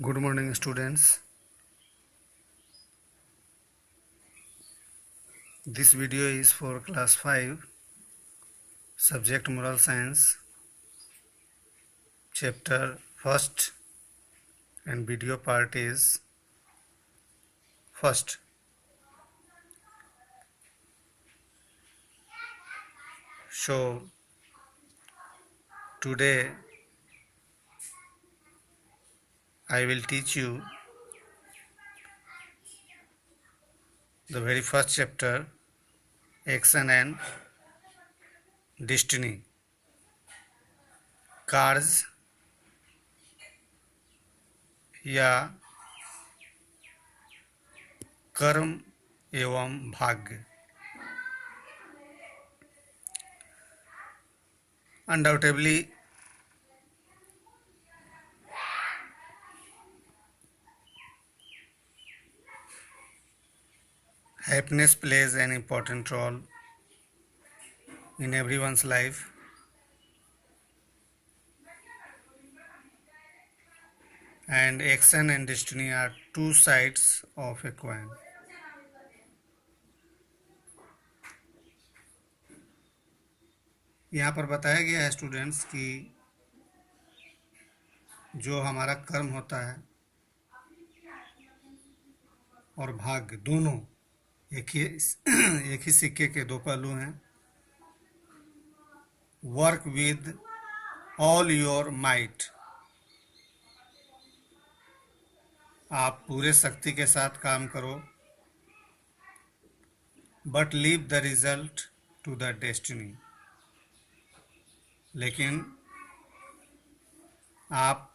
Good morning, students. This video is for class 5, subject Moral Science, chapter 1st, and video part is first. So, today I will teach you the very first chapter, Action and Destiny. कार्य या कर्म एवं भाग्य. Undoubtedly, happiness plays an important role in everyone's life. And action and destiny are two sides of a coin. यहाँ पर बताया गया है स्टूडेंट्स कि जो हमारा कर्म होता है और भाग्य दोनों एक ही सिक्के के दो पहलू हैं. Work with all your might. आप पूरे शक्ति के साथ काम करो, but leave the result to the destiny. लेकिन आप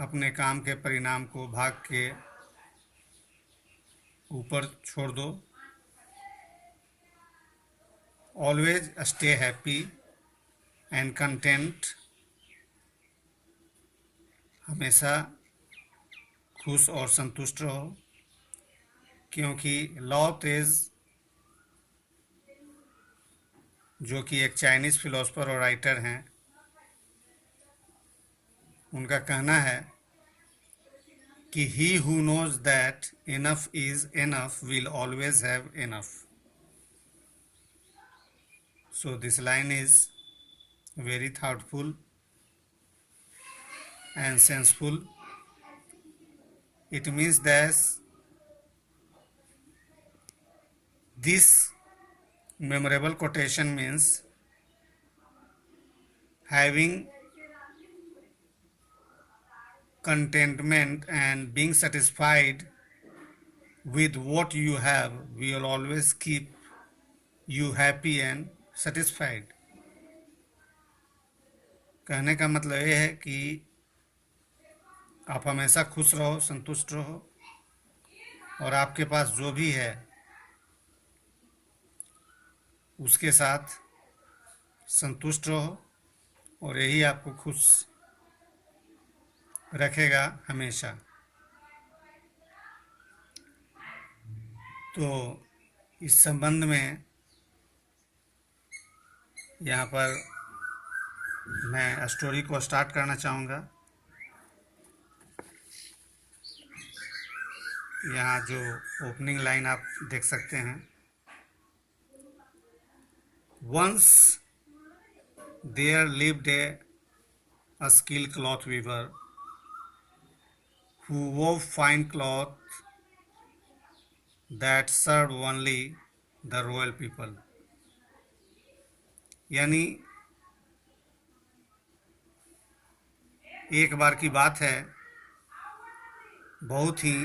अपने काम के परिणाम को भाग्य के ऊपर छोड़ दो. Always stay happy and content. हमेशा खुश और संतुष्ट रहो, क्योंकि लाओ त्से, जो कि एक चाइनीज़ फिलोसोफर और राइटर हैं, उनका कहना है कि he who knows that enough is enough will always have enough. So this line is very thoughtful and senseful. It means that this memorable quotation means having contentment and being satisfied with what you have will always keep you happy and satisfied. कहने का मतलब ये है कि आप हमेशा खुश रहो, संतुष्ट रहो, और आपके पास जो भी है उसके साथ संतुष्ट रहो, और यही आपको खुश रखेगा हमेशा. तो इस संबंध में यहाँ पर मैं स्टोरी को स्टार्ट करना चाहूँगा. यहाँ जो ओपनिंग लाइन आप देख सकते हैं. Once there lived a skilled cloth weaver who wove fine cloth that served only the royal people. यानी एक बार की बात है, बहुत ही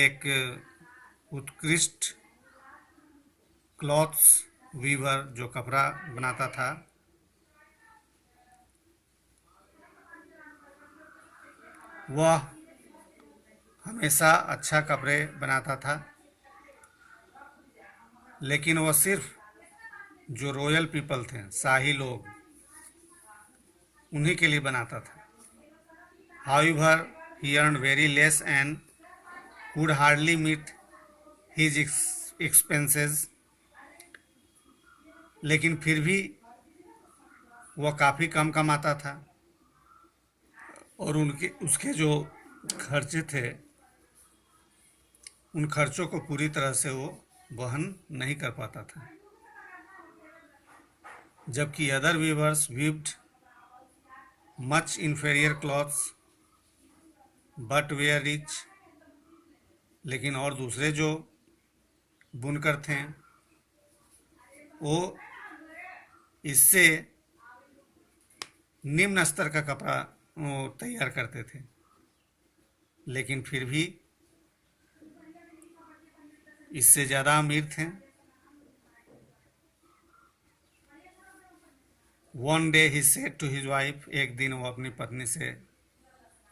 एक उत्कृष्ट क्लॉथ्स वीवर जो कपड़ा बनाता था, वह हमेशा अच्छा कपड़े बनाता था, लेकिन वह सिर्फ जो रॉयल पीपल थे, शाही लोग, उन्हीं के लिए बनाता था. However, he earned very less and could hardly meet his expenses. लेकिन फिर भी वह काफ़ी कम कमाता था और उनके उसके जो खर्चे थे उन खर्चों को पूरी तरह से वो वहन नहीं कर पाता था, जबकि other weavers weaved much inferior cloths but were rich. लेकिन और दूसरे जो बुनकर थे वो इससे निम्न स्तर का कपड़ा वो तैयार करते थे, लेकिन फिर भी इससे ज़्यादा अमीर थे। One day he said to his wife, एक दिन वो अपनी पत्नी से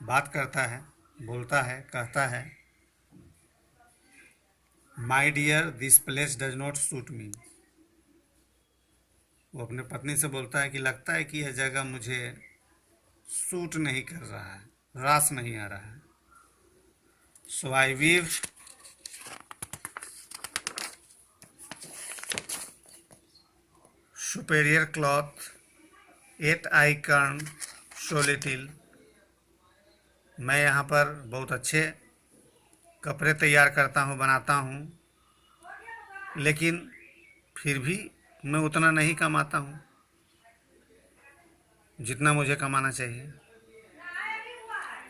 बात करता है, बोलता है, कहता है, my dear this place does not suit me. वो अपने पत्नी से बोलता है कि लगता है कि यह जगह मुझे सूट नहीं कर रहा है, रास नहीं आ रहा है। सो आई वीव सुपेरियर क्लॉथ एट आई कर्न सो लिटिल। मैं यहाँ पर बहुत अच्छे कपड़े तैयार करता हूँ, बनाता हूँ, लेकिन फिर भी मैं उतना नहीं कमाता हूँ जितना मुझे कमाना चाहिए।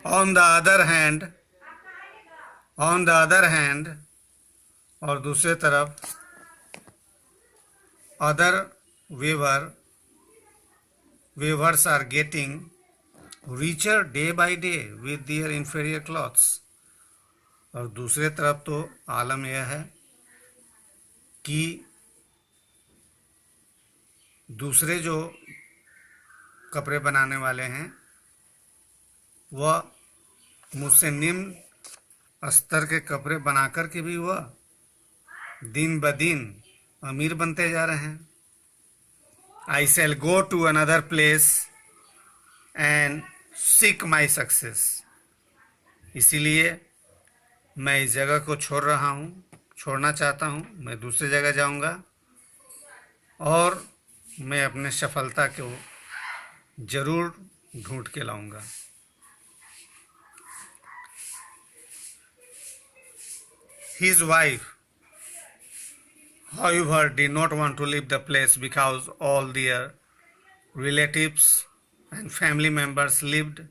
ऑन द अदर हैंड और दूसरे तरफ other weavers are getting richer day by day with their inferior clothes। और दूसरे तरफ तो आलम यह है कि दूसरे जो कपड़े बनाने वाले हैं वह मुझसे निम्न स्तर के कपड़े बना कर के भी वह दिन ब दिन अमीर बनते जा रहे हैं। I shall go to another place and seek my success। इसीलिए मैं इस जगह को छोड़ना चाहता हूँ, मैं दूसरी जगह जाऊँगा और मैं अपने सफलता को जरूर ढूंढ के लाऊंगा। His wife, however, did not want to leave the place because all their relatives and family members lived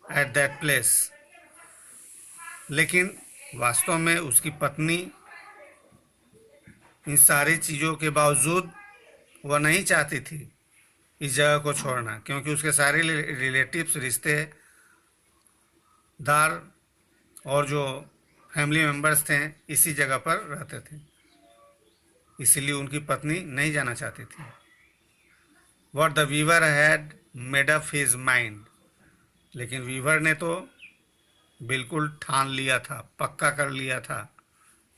at that place। लेकिन वास्तव में उसकी पत्नी इन सारी चीज़ों के बावजूद वह नहीं चाहती थी इस जगह को छोड़ना, क्योंकि उसके सारे रिलेटिव्स, रिश्तेदार और जो फैमिली मेम्बर्स थे इसी जगह पर रहते थे, इसीलिए उनकी पत्नी नहीं जाना चाहती थी। What the weaver had made up his mind, लेकिन वीवर ने तो बिल्कुल ठान लिया था, पक्का कर लिया था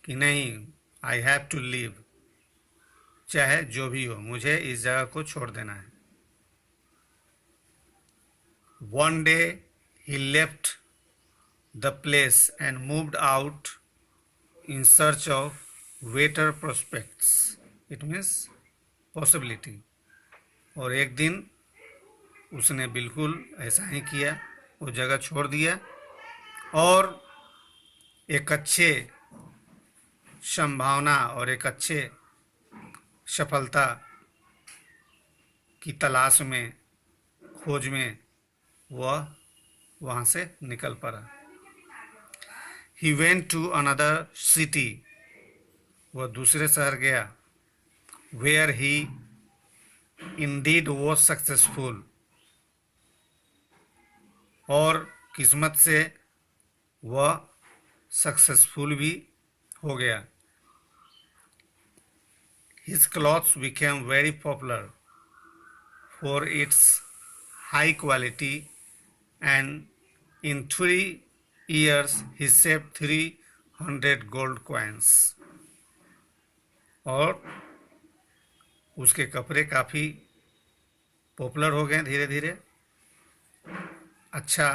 कि नहीं, आई हैव टू लीव, चाहे जो भी हो मुझे इस जगह को छोड़ देना है। One day he left the place and moved out in search of better prospects, it means possibility. और एक दिन उसने बिल्कुल ऐसा ही किया, वो जगह छोड़ दिया और एक अच्छे संभावना और एक अच्छे सफलता की तलाश में, खोज में वह वहाँ से निकल पड़ा। He went to another city, वह दूसरे शहर गया। Where he indeed was successful, और किस्मत से वह सक्सेसफुल भी हो गया। His clothes became very popular for its high quality, and in 3 years he saved 300 gold coins। और उसके कपड़े काफ़ी पॉपुलर हो गए धीरे धीरे। अच्छा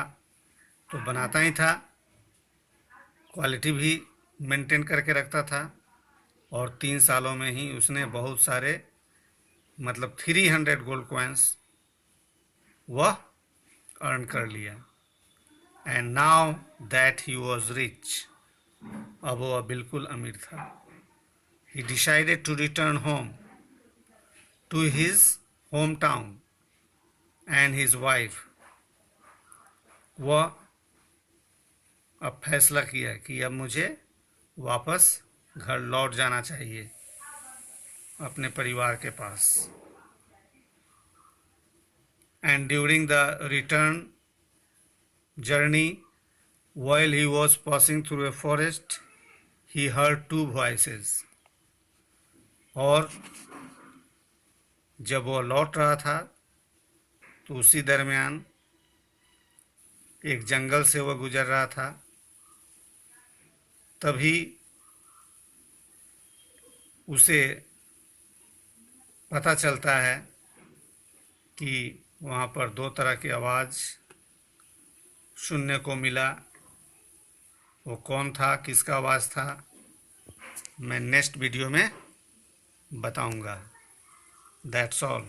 तो बनाता ही था, क्वालिटी भी मेंटेन करके रखता था, और 3 सालों में ही उसने बहुत सारे, मतलब 300 गोल्ड कॉइन्स वह अर्न कर लिया। And now that he was rich, अब वह बिल्कुल अमीर था। He decided to return home to his home town and his wife, वह अब फैसला किया कि अब मुझे वापस घर लौट जाना चाहिए अपने परिवार के पास। And during the return journey, while he was passing through a forest, he heard two voices. और जब वह लौट रहा था तो उसी दरमियान एक जंगल से वह गुजर रहा था। तभी उसे पता चलता है कि वहाँ पर दो तरह की आवाज़ सुनने को मिला। वो कौन था, किसका आवाज़ था, मैं नेक्स्ट वीडियो में बताऊंगा। That's all.